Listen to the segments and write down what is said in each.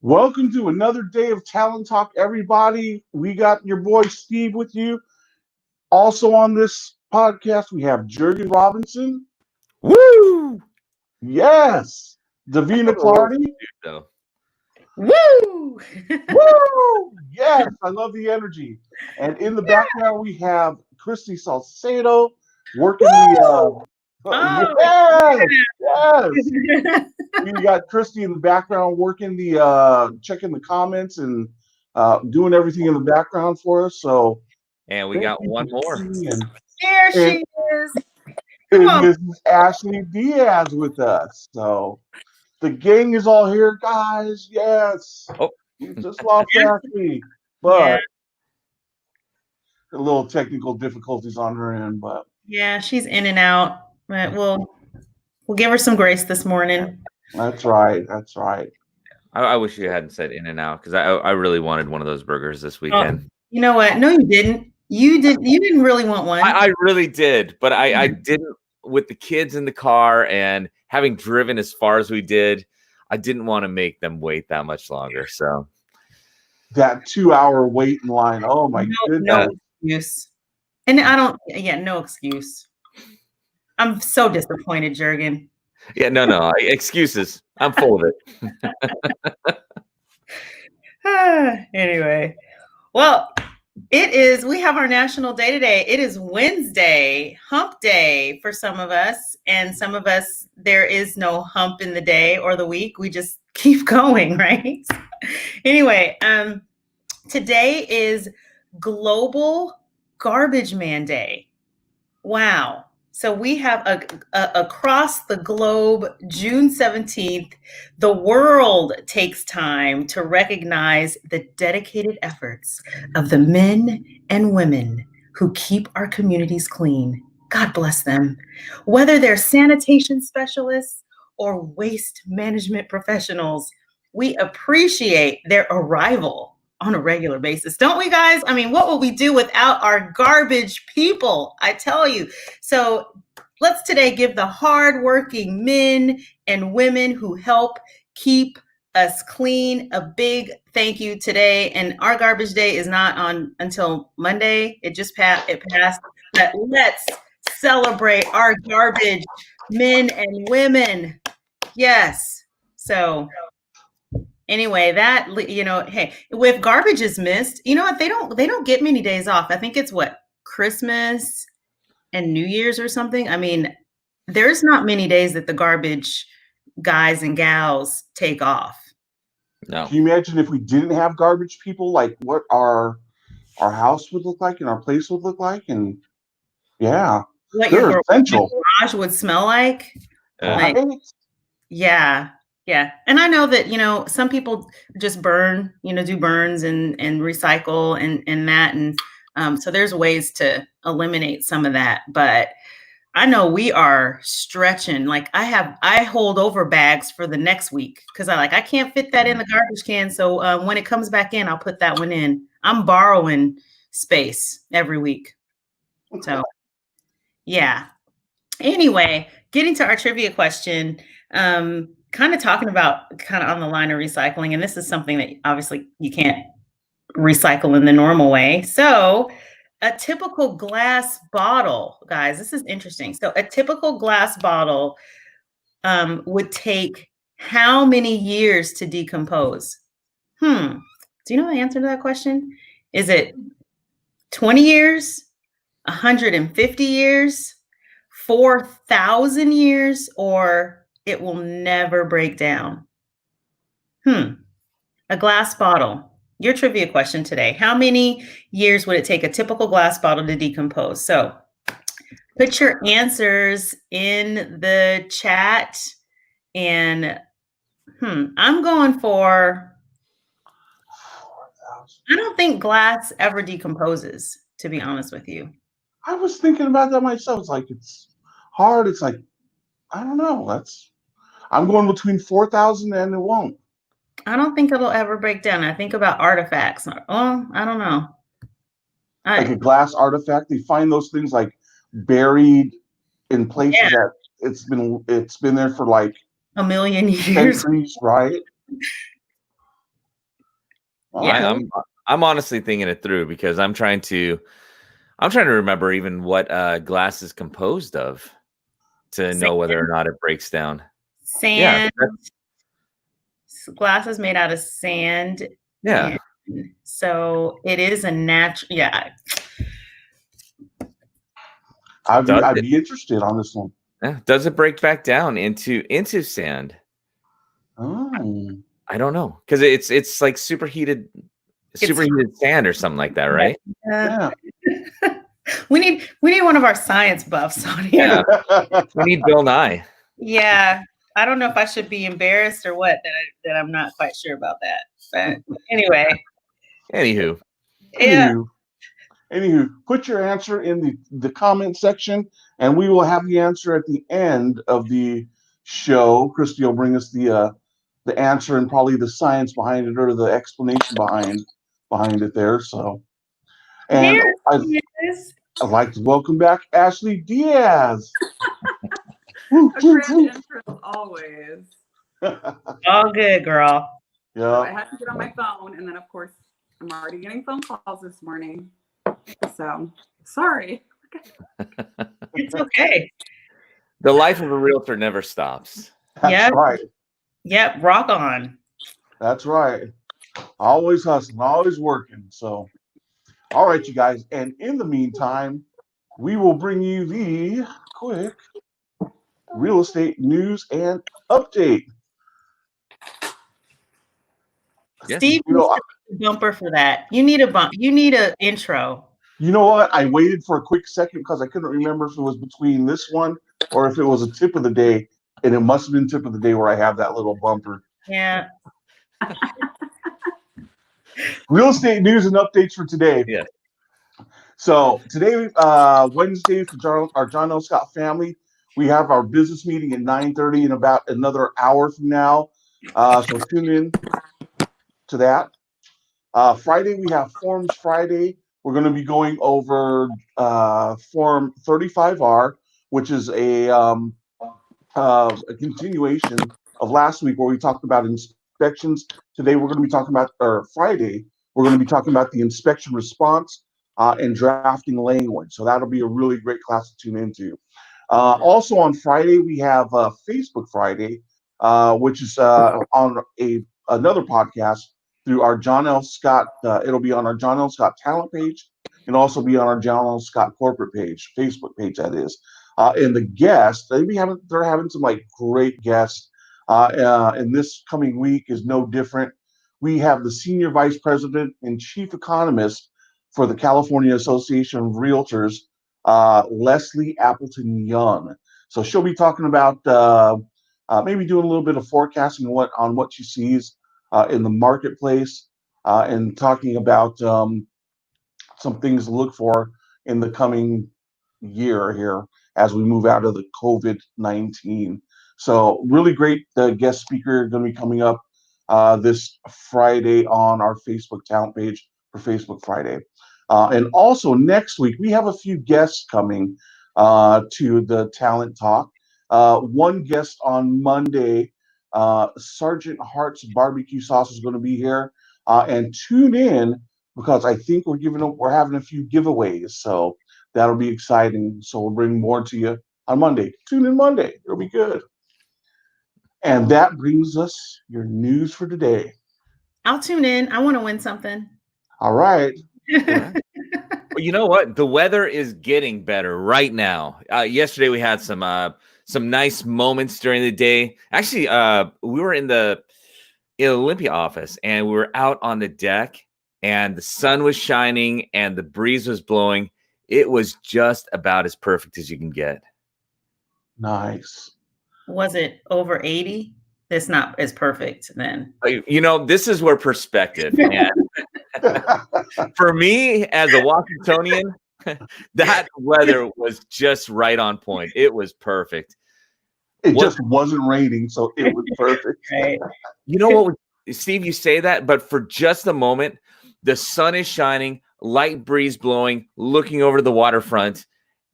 Welcome to another day of Talent Talk, everybody. We got your boy Steve with you. Also on this podcast, we have Jurgen Robinson. Woo! Yes. Davina Clardy. Though. Woo! Woo! Yes, I love the energy. And in the background, we have Christy Salcedo working Woo! yes, yes. We got Christy in the background working checking the comments and doing everything in the background for us. So, and we got one more. There she is. And Mrs. Ashley Diaz with us. So the gang is all here, guys. Yes. Oh, you just lost Ashley, but a little technical difficulties on her end. But yeah, she's in and out. But we'll give her some grace this morning. That's right. That's right. I wish you hadn't said In and Out because I really wanted one of those burgers this weekend. You know what? No, you didn't. You didn't really want one. I really did, but I didn't. With the kids in the car and having driven as far as we did, I didn't want to make them wait that much longer. So that 2-hour wait in line. Oh my goodness. No excuse. And I don't. Yeah, no excuse. I'm so disappointed, Jurgen. Yeah, no excuses. I'm full of it. Anyway, well, we have our national day today. It is Wednesday, hump day for some of us. And some of us, there is no hump in the day or the week. We just keep going, right? Anyway, today is Global Garbage Man Day. Wow. So we have across the globe, June 17th, the world takes time to recognize the dedicated efforts of the men and women who keep our communities clean. God bless them. Whether they're sanitation specialists or waste management professionals, we appreciate their arrival on a regular basis. Don't we, guys? I mean, what would we do without our garbage people? I tell you. So let's today give the hardworking men and women who help keep us clean a big thank you today. And our garbage day is not on until Monday. It just passed. But let's celebrate our garbage men and women. Yes. So anyway, that, hey, if garbage is missed, you know what? They don't get many days off. I think it's Christmas and New Year's or something. I mean, there's not many days that the garbage guys and gals take off. No. Can you imagine if we didn't have garbage people, like what our house would look like and our place would look like? And yeah, they're essential. Garage would smell like. Yeah. Yeah. And I know that, some people just burn, do burns and recycle and that. And so there's ways to eliminate some of that. But I know we are stretching. Like I hold over bags for the next week because I can't fit that in the garbage can. So when it comes back in, I'll put that one in. I'm borrowing space every week. So yeah. Anyway, getting to our trivia question, kind of talking about on the line of recycling. And this is something that obviously you can't recycle in the normal way. So a typical glass bottle, guys, this is interesting. So a typical glass bottle would take how many years to decompose? Do you know the answer to that question? Is it 20 years, 150 years, 4,000 years, or it will never break down? A glass bottle. Your trivia question today. How many years would it take a typical glass bottle to decompose? So put your answers in the chat. And I'm going for 4,000. I don't think glass ever decomposes, to be honest with you. I was thinking about that myself. It's like, it's hard. It's like, I don't know. I'm going between 4,000 and it won't. I don't think it'll ever break down. I think about artifacts. Oh, I don't know. Like a glass artifact. They find those things like buried in places that it's been there for like a million years. Centuries, right? Yeah. I'm honestly thinking it through because I'm trying to remember even what glass is composed of to know whether or not it breaks down. Sand. Glass is made out of sand. Yeah. So it is a natural. Yeah. I'd be interested on this one. Yeah. Does it break back down into sand? Oh. I don't know because it's like superheated sand or something like that, right? Yeah. We need one of our science buffs on here. Yeah. We need Bill Nye. Yeah. I don't know if I should be embarrassed or what that I'm not quite sure about that. But anyway. Anywho. Yeah. Anywho, put your answer in the comment section, and we will have the answer at the end of the show. Christy will bring us the answer and probably the science behind it or the explanation behind it there. So, and I'd like to welcome back Ashley Diaz. A grand intro, always. All good, girl. Yeah. So I had to get on my phone, and then of course I'm already getting phone calls this morning. So sorry. It's okay. The life of a realtor never stops. That's right. Yep. Rock on. That's right. Always hustling, always working. So, all right, you guys. And in the meantime, we will bring you the quick real estate news and update. Yes. Steve, you know, a bumper for that. You need a bump. You need an intro. You know what? I waited for a quick second because I couldn't remember if it was between this one or if it was a tip of the day, and it must have been tip of the day where I have that little bumper. Yeah. Real estate news and updates for today. Yeah. So today, Wednesday, for our John L. Scott family, we have our business meeting at 9:30 in about another hour from now. So tune in to that. Friday, we have Forms Friday. We're going to be going over Form 35R, which is a continuation of last week where we talked about inspections. Today, we're going to be talking about, or Friday, we're going to be talking about the inspection response and drafting language. So that'll be a really great class to tune into. Also on Friday, we have Facebook Friday, which is on another podcast through our John L. Scott. It'll be on our John L. Scott talent page and also be on our John L. Scott corporate page, Facebook page, that is. And the guests, they're having some like great guests. And this coming week is no different. We have the Senior Vice President and Chief Economist for the California Association of Realtors, Leslie Appleton Young. So she'll be talking about maybe doing a little bit of forecasting on what she sees in the marketplace and talking about some things to look for in the coming year here as we move out of the COVID-19. So really great guest speaker going to be coming up this Friday on our Facebook talent page for Facebook Friday. And also next week, we have a few guests coming to the Talent Talk. One guest on Monday, Sergeant Hart's Barbecue Sauce is going to be here. And tune in because I think we're having a few giveaways. So that'll be exciting. So we'll bring more to you on Monday. Tune in Monday. It'll be good. And that brings us your news for today. I'll tune in. I want to win something. All right. Well, you know what? The weather is getting better right now. Yesterday we had some nice moments during the day. Actually, we were in the Olympia office and we were out on the deck and the sun was shining and the breeze was blowing. It was just about as perfect as you can get. Nice. Was it over 80? That's not as perfect then. You know, this is where perspective. And for me, as a Washingtonian, that weather was just right on point. It was perfect. It just wasn't raining, so it was perfect. Right. You know what, Steve, you say that, but for just a moment, the sun is shining, light breeze blowing, looking over the waterfront,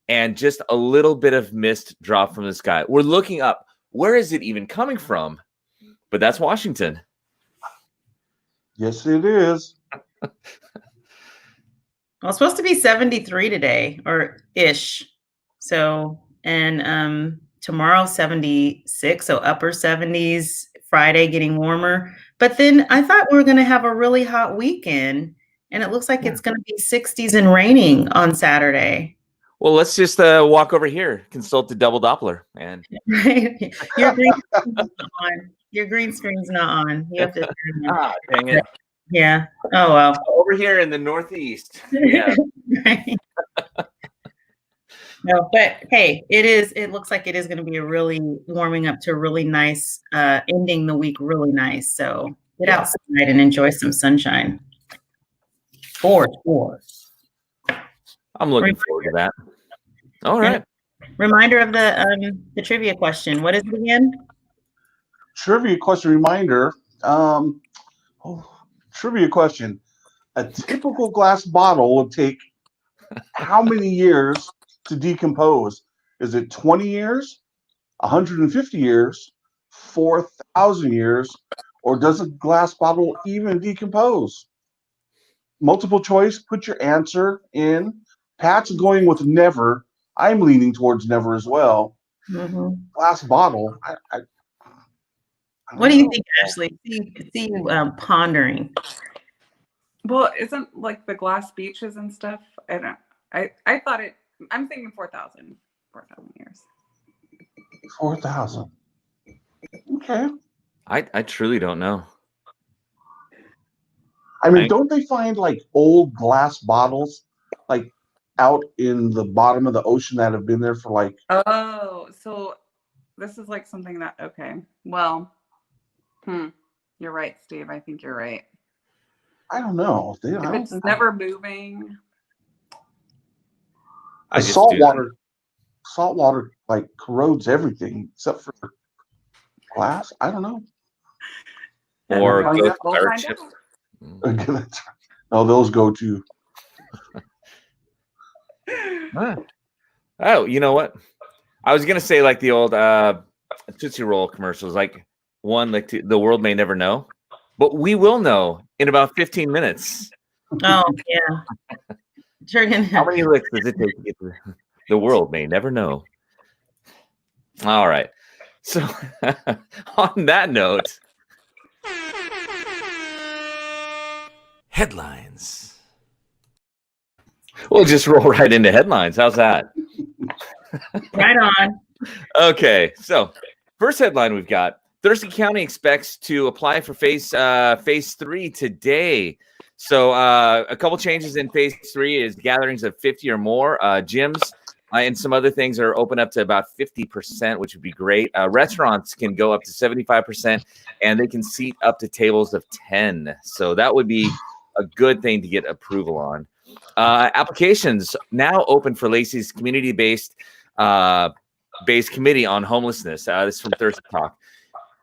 and just a little bit of mist drop from the sky. We're looking up. Where is it even coming from? But that's Washington. Yes, it is. Well, it's supposed to be 73 today or ish. So, and tomorrow 76, so upper 70s, Friday getting warmer. But then I thought we were going to have a really hot weekend, and it looks like it's going to be 60s and raining on Saturday. Well, let's just walk over here, consult the double Doppler, and Right? Your green screen's not on. Your green screen's not on. You have to turn it on. dang it. Yeah. Oh well. Over here in the Northeast. Yeah. Right. No, but hey, it looks like it is going to be a really warming up to a really nice ending the week really nice. So get outside and enjoy some sunshine. For sure. I'm looking forward to that. All right. Reminder of the trivia question. What is it again? Trivia question reminder. Trivia question. A typical glass bottle would take how many years to decompose? Is it 20 years, 150 years, 4,000 years, or does a glass bottle even decompose? Multiple choice, put your answer in. Pat's going with never. I'm leaning towards never as well. Mm-hmm. Glass bottle. I What do you think, Ashley? See you pondering. Well, isn't like the glass beaches and stuff? I thought it. I'm thinking 4,000 years. 4,000. Okay. I truly don't know. I mean, don't they find like old glass bottles like out in the bottom of the ocean that have been there for like? Oh, so this is like something that, okay. Well, you're right, Steve. I think you're right. I don't know. If it's never moving. Salt water like corrodes everything except for glass. I don't know. Or We'll go We'll fire find chips. out. No, those go to. Oh, you know what? I was gonna say like the old Tootsie Roll commercials, like one, like the world may never know, but we will know in about 15 minutes. Oh yeah. How many licks does it take to get to the world may never know? All right. So on that note, headlines. We'll just roll right into headlines. How's that? Right on. Okay, so first headline we've got: Thurston County expects to apply for phase 3 today. So a couple changes in phase 3 is gatherings of 50 or more, gyms and some other things are open up to about 50%, which would be great. Restaurants can go up to 75%, and they can seat up to tables of 10. So that would be a good thing to get approval on. Applications now open for Lacey's community-based committee on homelessness. This is from Thurston Talk.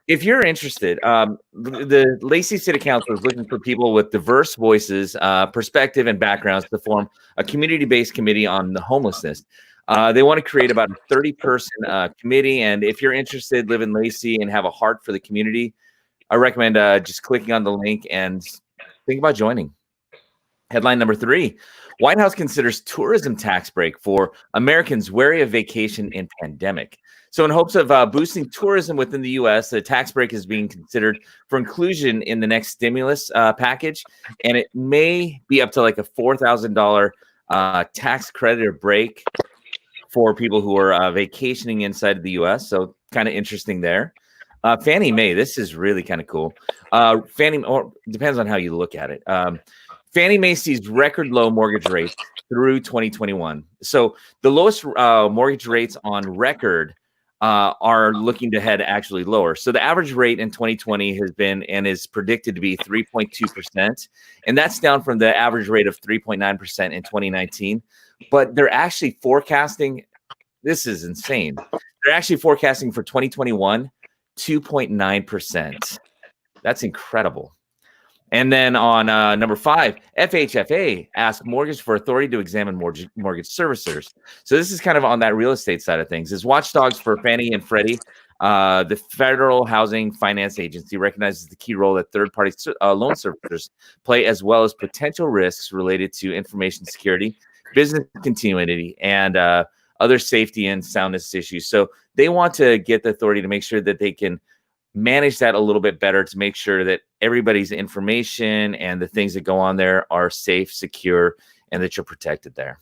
If you're interested, the Lacey City Council is looking for people with diverse voices, perspective, and backgrounds to form a community-based committee on the homelessness. They want to create about a 30-person committee, and if you're interested, live in Lacey, and have a heart for the community, I recommend just clicking on the link and think about joining. Headline number 3. White House considers tourism tax break for Americans wary of vacation in pandemic. So in hopes of boosting tourism within the U.S., the tax break is being considered for inclusion in the next stimulus package, and it may be up to like a $4,000 tax credit or break for people who are vacationing inside of the U.S. So kind of interesting there. Fannie Mae, this is really kind of cool. Fannie, or depends on how you look at it. Fannie Mae sees record low mortgage rates through 2021. So the lowest mortgage rates on record are looking to head actually lower. So the average rate in 2020 has been and is predicted to be 3.2%. And that's down from the average rate of 3.9% in 2019. But they're actually forecasting, this is insane. They're actually forecasting for 2021, 2.9%. That's incredible. And then on number 5, FHFA asked Mortgage for Authority to examine mortgage servicers. So this is kind of on that real estate side of things. As watchdogs for Fannie and Freddie, The Federal Housing Finance Agency recognizes the key role that third-party loan servicers play, as well as potential risks related to information security, business continuity, and other safety and soundness issues. So they want to get the authority to make sure that they can manage that a little bit better, to make sure that everybody's information and the things that go on there are safe, secure, and that you're protected there.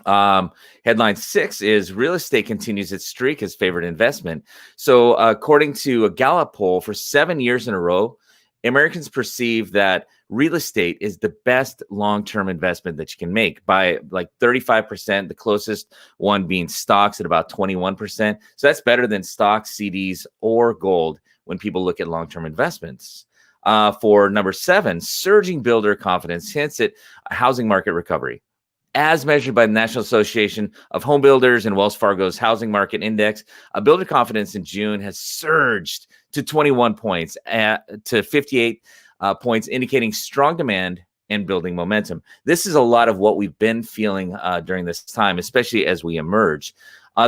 Headline 6 is real estate continues its streak as favorite investment. So according to a Gallup poll, for 7 years in a row, Americans perceive that real estate is the best long-term investment that you can make by like 35%, the closest one being stocks at about 21%. So that's better than stocks, CDs, or gold when people look at long-term investments. For number 7, surging builder confidence hints at a housing market recovery. As measured by the National Association of Home Builders and Wells Fargo's Housing Market Index, builder confidence in June has surged to 21 points to 58 points, indicating strong demand and building momentum. This is a lot of what we've been feeling during this time, especially as we emerge.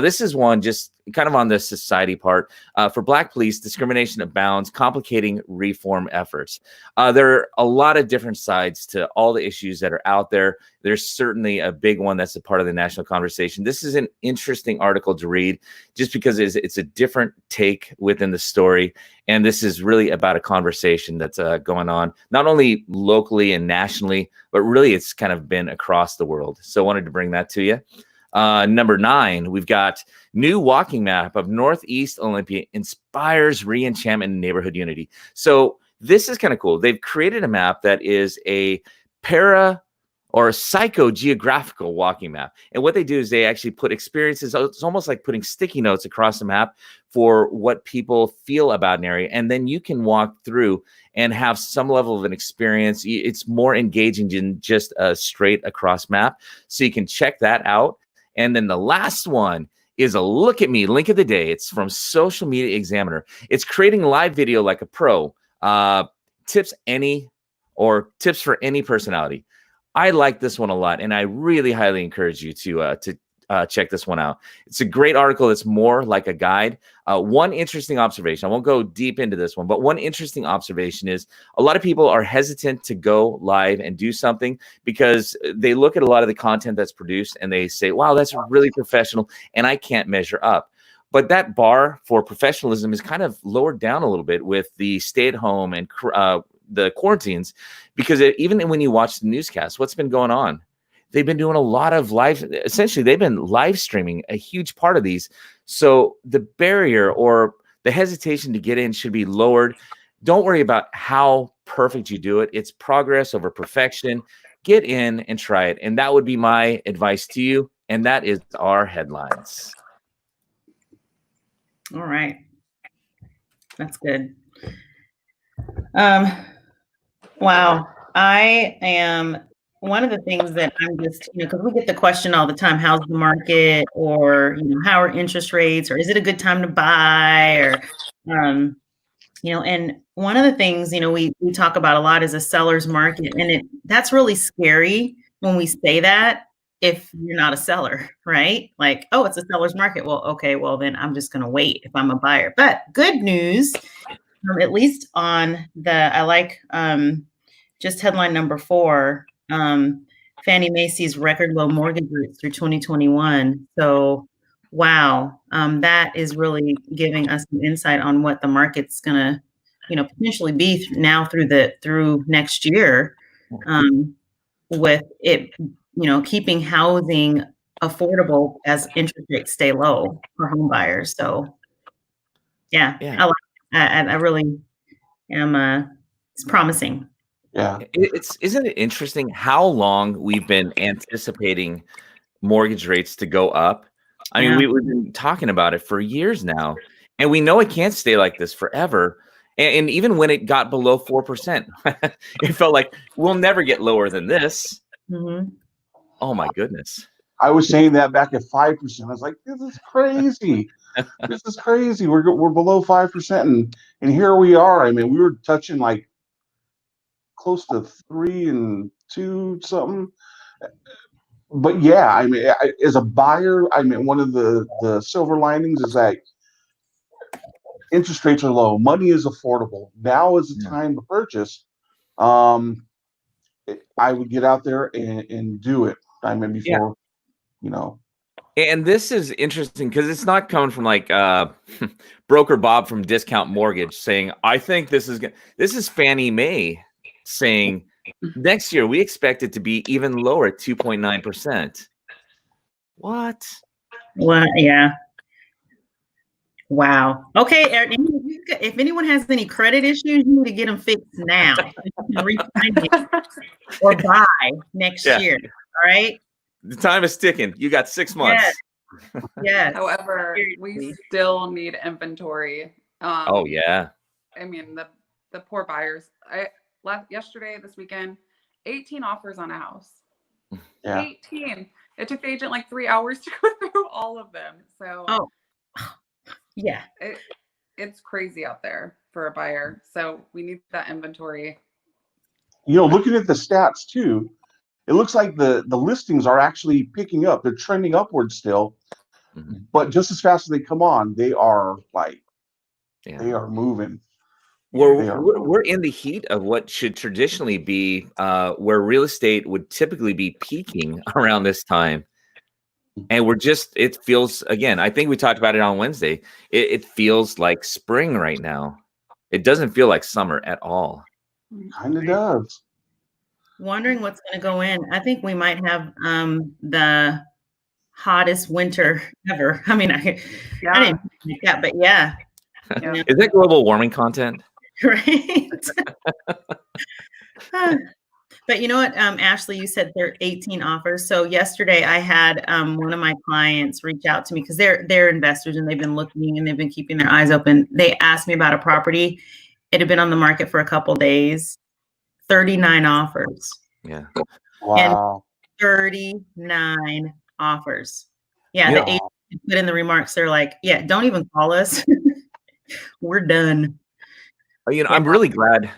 This is one just kind of on the society part. For Black police, discrimination abounds, complicating reform efforts. There are a lot of different sides to all the issues that are out there. There's certainly a big one that's a part of the national conversation. This is an interesting article to read just because it's a different take within the story. And this is really about a conversation that's going on, not only locally and nationally, but really it's kind of been across the world. So I wanted to bring that to you. Number 9, we've got new walking map of Northeast Olympia inspires re-enchantment and neighborhood unity. So this is kind of cool. They've created a map that is a psycho-geographical walking map. And what they do is they actually put experiences. It's almost like putting sticky notes across the map for what people feel about an area. And then you can walk through and have some level of an experience. It's more engaging than just a straight across map. So you can check that out. And then the last one is a look at me link of the day. It's from Social Media Examiner. It's creating live video like a pro. Tips for any personality. I like this one a lot, and I really highly encourage you to check this one out. It's a great article. It's more like a guide. One interesting observation, I won't go deep into this one, but one interesting observation is a lot of people are hesitant to go live and do something because they look at a lot of the content that's produced and they say, wow, that's really professional, and I can't measure up. But that bar for professionalism is kind of lowered down a little bit with the stay-at-home and the quarantines, because even when you watch the newscast, what's been going on? They've been doing a lot of essentially they've been live streaming a huge part of these. So the barrier or the hesitation to get in should be lowered. Don't worry about how perfect you do it. It's progress over perfection. Get in and try it. And that would be my advice to you. And that is our headlines. All right. That's good. Wow. I am one of the things that I'm just, because we get the question all the time, how's the market, or, how are interest rates, or is it a good time to buy, or, and one of the things, we talk about a lot is a seller's market. And that's really scary when we say that, if you're not a seller, right? Like, oh, it's a seller's market. Well, okay, well, then I'm just going to wait if I'm a buyer. But good news, at least on I like just headline number 4, Fannie Mae sees record low mortgage rates through 2021. So, wow, that is really giving us some insight on what the market's going to, potentially be now through next year, with it, keeping housing affordable as interest rates stay low for home buyers. So, yeah. I really am. It's promising. Yeah. Isn't it interesting how long we've been anticipating mortgage rates to go up? I mean, we've been talking about it for years now, and we know it can't stay like this forever. And even when it got below 4%, it felt like we'll never get lower than this. Mm-hmm. Oh my goodness. I was saying that back at 5%. I was like, this is crazy. This is crazy. We're below 5%, and here we are. I mean, we were touching like close to 3 and 2 something. But yeah, I mean, as a buyer, I mean, one of the silver linings is like interest rates are low, money is affordable. Now is the Yeah. time to purchase. I would get out there and do it. I mean, before, you know. And this is interesting because it's not coming from like broker Bob from Discount Mortgage saying, I think this is Fannie Mae saying next year we expect it to be even lower at 2.9%. What? Well, yeah. Wow. Okay. If anyone has any credit issues, you need to get them fixed now. You can refinance or buy next year. All right. The time is ticking. You got 6 months. Yes. However, we Seriously. still need inventory. Oh yeah. I mean, the poor buyers. Yesterday, this weekend, 18 offers on a house. Yeah. 18. It took the agent like 3 hours to go through all of them. So Yeah. it's crazy out there for a buyer. So we need that inventory. You know, looking at the stats too, it looks like the listings are actually picking up. They're trending upwards still, but just as fast as they come on, they are like, they are moving. We're in the heat of what should traditionally be where real estate would typically be peaking around this time. And it feels, again, I think we talked about it on Wednesday. It feels like spring right now. It doesn't feel like summer at all. Kind of does. Wondering what's going to go in. I think we might have the hottest winter ever. I mean, I didn't think that, but yeah. Is that global warming content? Right. But you know what, Ashley, you said there are 18 offers. So yesterday I had one of my clients reach out to me because they're investors and they've been looking and they've been keeping their eyes open. They asked me about a property. It had been on the market for a couple of days. 39 offers. Yeah. Wow. And 39 offers. Yeah. The agent put in the remarks. They're like, yeah, don't even call us. We're done. You know, I'm really glad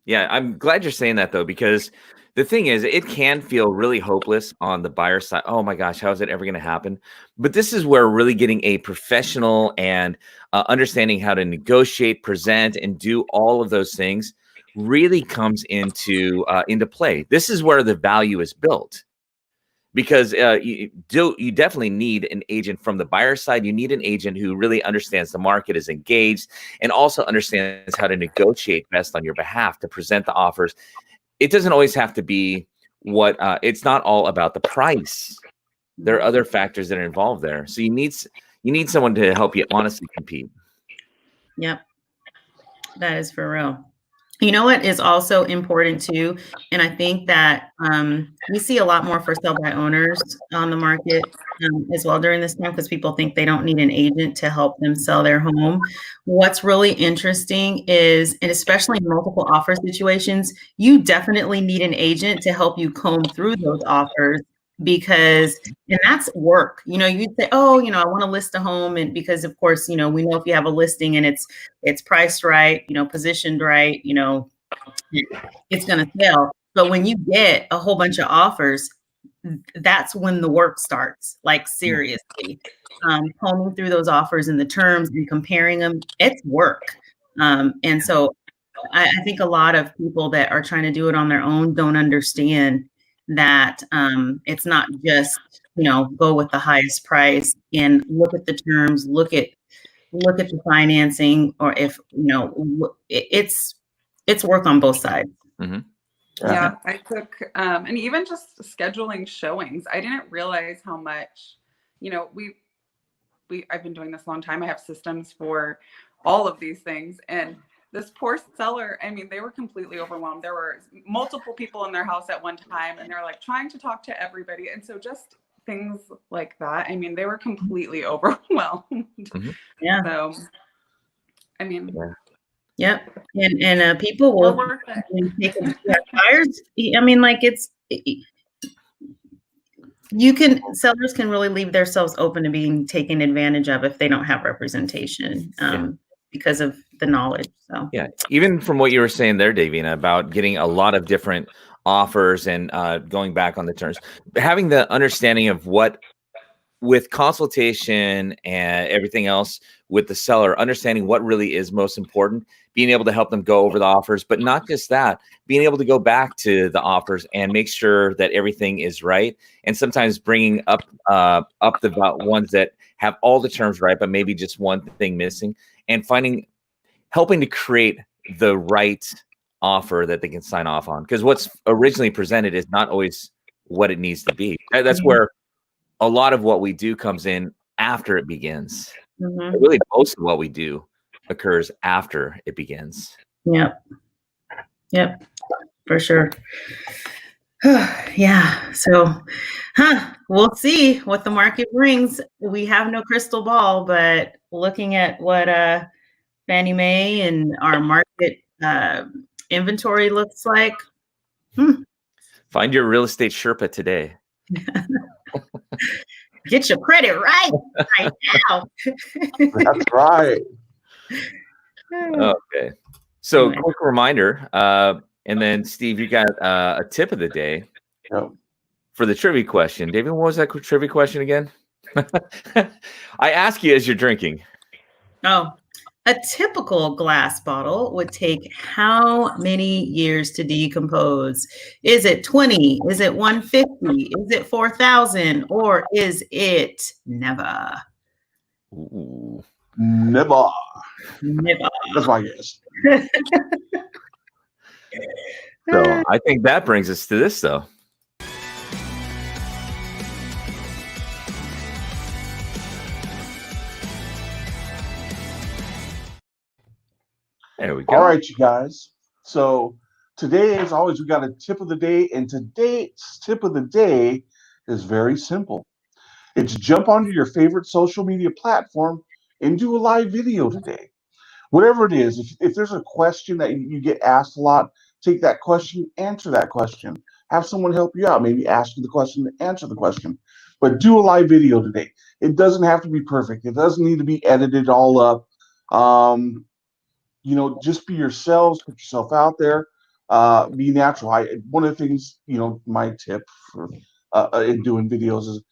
I'm glad you're saying that though, because the thing is, it can feel really hopeless on the buyer side. Oh my gosh, how is it ever going to happen? But this is where really getting a professional and understanding how to negotiate, present, and do all of those things really comes into play. This is where the value is built. Because you definitely need an agent from the buyer side. You need an agent who really understands the market, is engaged, and also understands how to negotiate best on your behalf to present the offers. It doesn't always have to be it's not all about the price. There are other factors that are involved there. So you need someone to help you honestly compete. Yep. That is for real. You know what is also important too, and I think that we see a lot more for sale by owners on the market as well during this time because people think they don't need an agent to help them sell their home. What's really interesting is, and especially in multiple offer situations, you definitely need an agent to help you comb through those offers because, and that's work. You know, you'd say, oh, you know, I want to list a home. And because of course, you know, we know if you have a listing and it's priced right, you know, positioned right, you know, it's going to sell. But when you get a whole bunch of offers, that's when the work starts, like seriously. Combing through those offers and the terms and comparing them, it's work. And so I think a lot of people that are trying to do it on their own don't understand that it's not just, you know, go with the highest price and look at the terms, look at the financing, or if, you know, it's work on both sides. Mm-hmm. Yeah, I took, and even just scheduling showings, I didn't realize how much, you know, I've been doing this a long time. I have systems for all of these things. And this poor seller, I mean, they were completely overwhelmed. There were multiple people in their house at one time, and they're like trying to talk to everybody. And so just things like that. I mean, they were completely overwhelmed. Mm-hmm. Yeah. So, I mean, yep. And people will buyers. I mean, like sellers can really leave themselves open to being taken advantage of if they don't have representation because of the knowledge. So yeah, even from what you were saying there, Davina, about getting a lot of different offers and going back on the terms, having the understanding of what with consultation and everything else with the seller, understanding what really is most important, being able to help them go over the offers, but not just that, being able to go back to the offers and make sure that everything is right. And sometimes bringing up the ones that have all the terms right, but maybe just one thing missing, and helping to create the right offer that they can sign off on. Because what's originally presented is not always what it needs to be. That's where a lot of what we do comes in after it begins. Really, most of what we do occurs after it begins. Yep, for sure. Yeah. So, we'll see what the market brings. We have no crystal ball, but looking at what Fannie Mae and our market inventory looks like. Find your real estate Sherpa today. Get your credit right now. That's right. Okay. So quick reminder, and then Steve, you got a tip of the day for the trivia question. David, what was that trivia question again? I ask you as you're drinking. Oh, a typical glass bottle would take how many years to decompose? Is it 20? Is it 150? Is it 4,000? Or is it never? Ooh. Never. That's my guess. So I think that brings us to this, though. There we go. All right, you guys. So today, as always, we got a tip of the day, and today's tip of the day is very simple. It's jump onto your favorite social media platform and do a live video today. Whatever it is, if there's a question that you get asked a lot, take that question, answer that question. Have someone help you out, maybe ask you the question, answer the question. But do a live video today. It doesn't have to be perfect. It doesn't need to be edited all up. Just be yourselves, put yourself out there, be natural. One of the things, my tip for in doing videos is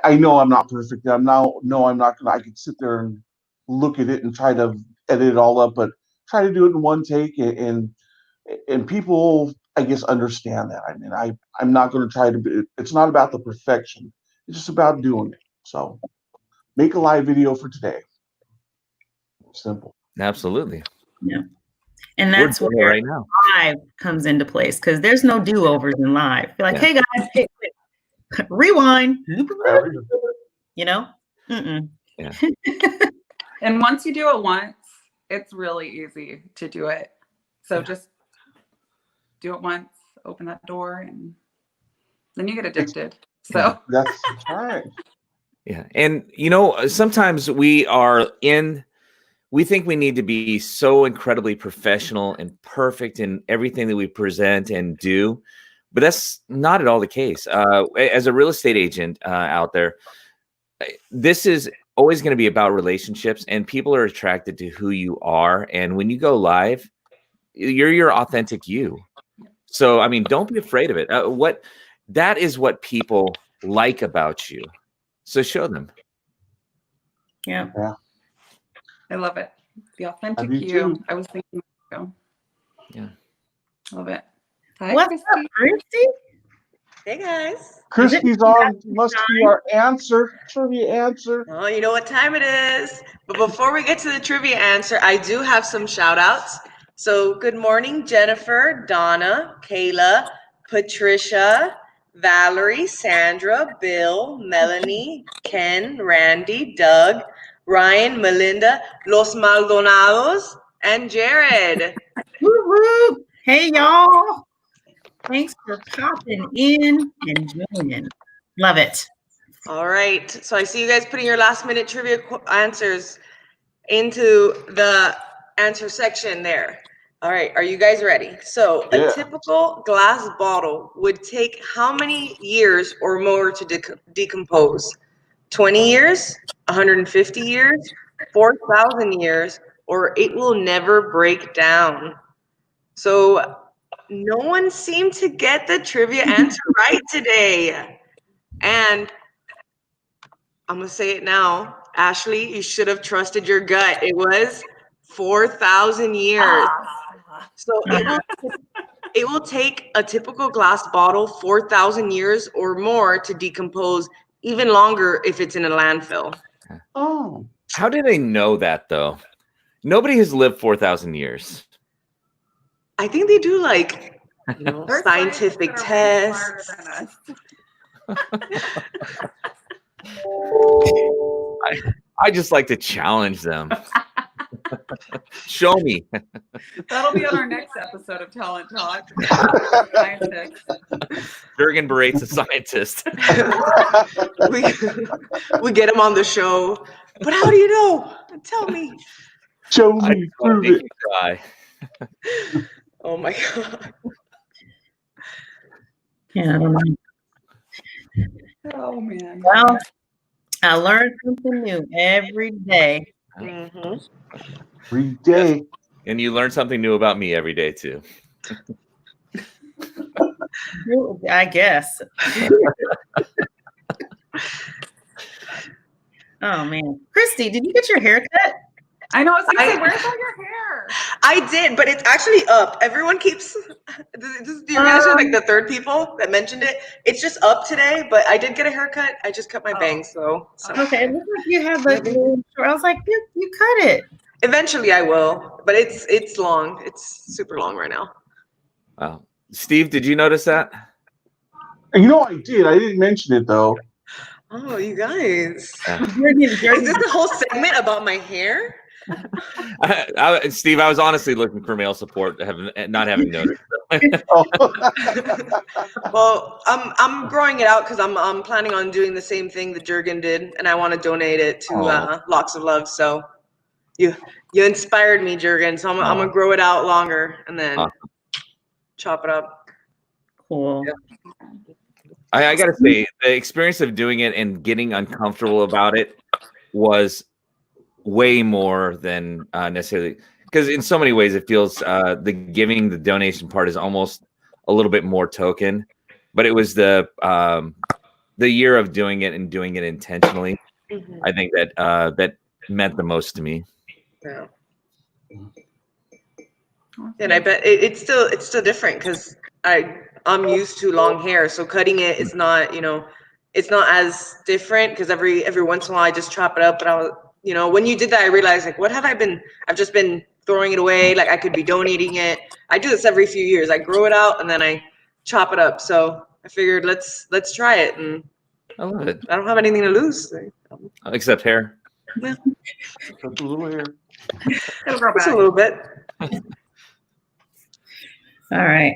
I know I'm not perfect. I'm not gonna. I could sit there and look at it and try to edit it all up, but try to do it in one take, and people, I guess, understand that. I mean, I'm not going to try to be. It's not about the perfection. It's just about doing it. So, make a live video for today. Simple. Absolutely. Yeah. And that's where right now live comes into place, because there's no do-overs in live. You're like, hey guys, hey, rewind. Yeah. And once you do it once, it's really easy to do it. So just do it once, open that door, and then you get addicted. So that's right. Yeah. And sometimes we think we need to be so incredibly professional and perfect in everything that we present and do, but that's not at all the case. As a real estate agent out there, this is always going to be about relationships, and people are attracted to who you are. And when you go live, you're your authentic you. So, I mean, don't be afraid of it. That is what people like about you. So show them. Yeah. I love it. The authentic you. Too. I was thinking. Yeah. Love it. Hi, What's up, Christy? Hey guys. Christy's on. Must be our trivia answer. Oh, you know what time it is. But before we get to the trivia answer, I do have some shout outs. So good morning, Jennifer, Donna, Kayla, Patricia, Valerie, Sandra, Bill, Melanie, Ken, Randy, Doug, Ryan, Melinda, Los Maldonados, and Jared. Woo-hoo. Hey, y'all. Thanks for popping in and joining. Love it. All right. So I see you guys putting your last minute trivia answers into the answer section there. All right. Are you guys ready? So a typical glass bottle would take how many years or more to decompose? 20 years, 150 years, 4,000 years, or it will never break down. So no one seemed to get the trivia answer right today. And I'm gonna say it now. Ashley, you should have trusted your gut. It was 4,000 years. So it will take a typical glass bottle 4,000 years or more to decompose, even longer if it's in a landfill. Oh, How do they know that though? Nobody has lived 4,000 years. I think they do like There's scientific scientists tests. that are way smarter than us. I just like to challenge them. Show me. That'll be on our next episode of Talent Talk. Scientists. Jurgen berates a scientist. we get him on the show. But how do you know? Tell me. show I me, just want prove to make it. you cry. Oh my god. Yeah, I don't know. Oh man. Well, I learn something new every day. Mhm. Every day. And you learn something new about me every day too. I guess. Oh man, Christy, did you get your hair cut? I know. I was gonna say, where's all your hair? I did, but it's actually up. Everyone keeps. Do you guys are like the third people that mentioned it? It's just up today, but I did get a haircut. I just cut my bangs, so Okay, it looks like you have like little short. I was like, you cut it. eventually I will. But it's long. It's super long right now. Wow. Steve, did you notice that? And you know, I did. I didn't mention it though. Oh, you guys! Jurgen, Is this a whole segment about my hair? Steve, I was honestly looking for male support, not having noticed. Oh. Well, I'm growing it out because I'm planning on doing the same thing that Jurgen did, and I want to donate it to Locks of Love. So you inspired me, Jurgen. So I'm gonna grow it out longer and then chop it up. Cool. I gotta say, the experience of doing it and getting uncomfortable about it was way more than necessarily, because in so many ways it feels the donation part is almost a little bit more token, but it was the year of doing it and doing it intentionally. Mhm. I think that that meant the most to me. Yeah. And I bet it's still different because I'm used to long hair, so cutting it is not, it's not as different because every once in a while I just chop it up. But I was, when you did that, I realized like, I've just been throwing it away. Like I could be donating it. I do this every few years. I grow it out and then I chop it up. So I figured let's try it, and I love it. I don't have anything to lose. Except hair. Just a little hair. It'll grow Just a back. little bit. All right.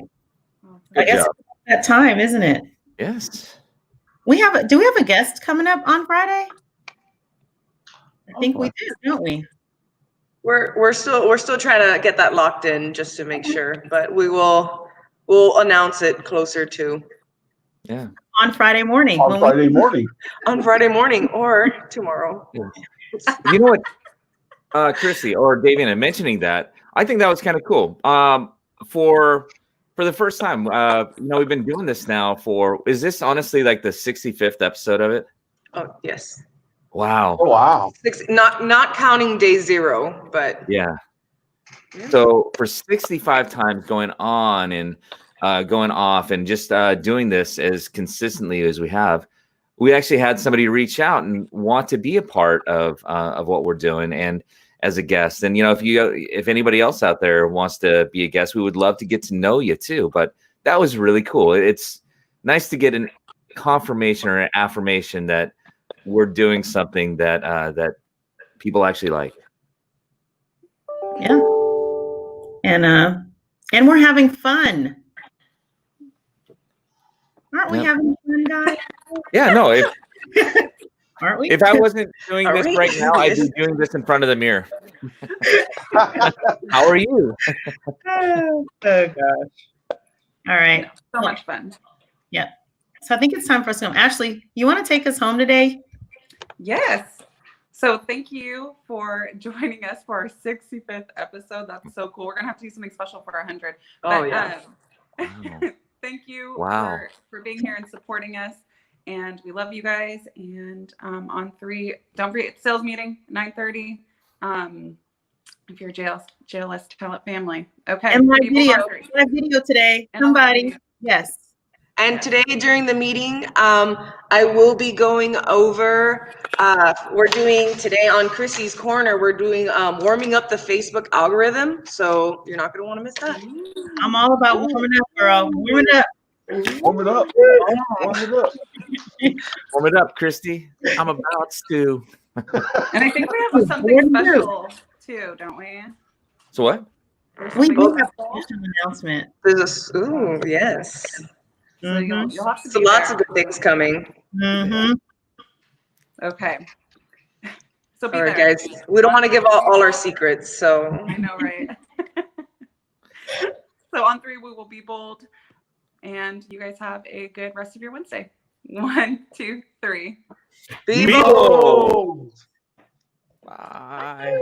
I Good guess job. it's that time, isn't it? Yes. Do we have a guest coming up on Friday? I think we do, don't we? We're still trying to get that locked in just to make sure, but we'll announce it closer to Yeah. On Friday morning. On Friday morning. on Friday morning or tomorrow. You know what, Chrissy or Davian, mentioning that, I think that was kind of cool. For the first time, we've been doing this now is this honestly like the 65th episode of it? Oh yes. Wow. Oh wow. Not counting day 0, but Yeah. So for 65 times going on and going off and just doing this as consistently as we have, we actually had somebody reach out and want to be a part of what we're doing and as a guest. And if anybody else out there wants to be a guest, we would love to get to know you too. But that was really cool. It's nice to get a confirmation or an affirmation that we're doing something that that people actually like. Yeah. And we're having fun. Aren't we Yep. having fun, guys? Yeah, no, Aren't we? if I wasn't doing Are this we? right now, I'd be doing this in front of the mirror. How are you? Oh gosh. All right. So much fun. So I think it's time for us to go. Ashley, you want to take us home today? Yes. So thank you for joining us for our 65th episode. That's so cool. We're gonna have to do something special for our 100. Oh, yeah. Wow. Thank you Wow. for being here and supporting us. And we love you guys. And on 3, don't forget sales meeting 9:30. If you're JLS Talent family. Okay. And my Be bold video, on 3. my video today. And on Somebody, 3. yes. And today during the meeting, I will be going over, we're doing today on Chrissy's Corner, we're doing warming up the Facebook algorithm. So you're not going to want to miss that. I'm all about warming up, girl. Warming up. Warm it up. Warm it up. Warm it up, Christy. I'm about to. And I think we have something special too, don't we? So what? There's We something do have a special. special announcement. There's a, ooh, yes. So you'll have to So be lots there. of good things coming. Mm-hmm. Okay. So be All right, there. guys. We don't want to give all our secrets, so. I know, right? So on 3, we will be bold. And you guys have a good rest of your Wednesday. 1, 2, 3. Be Be bold. bold. Bye.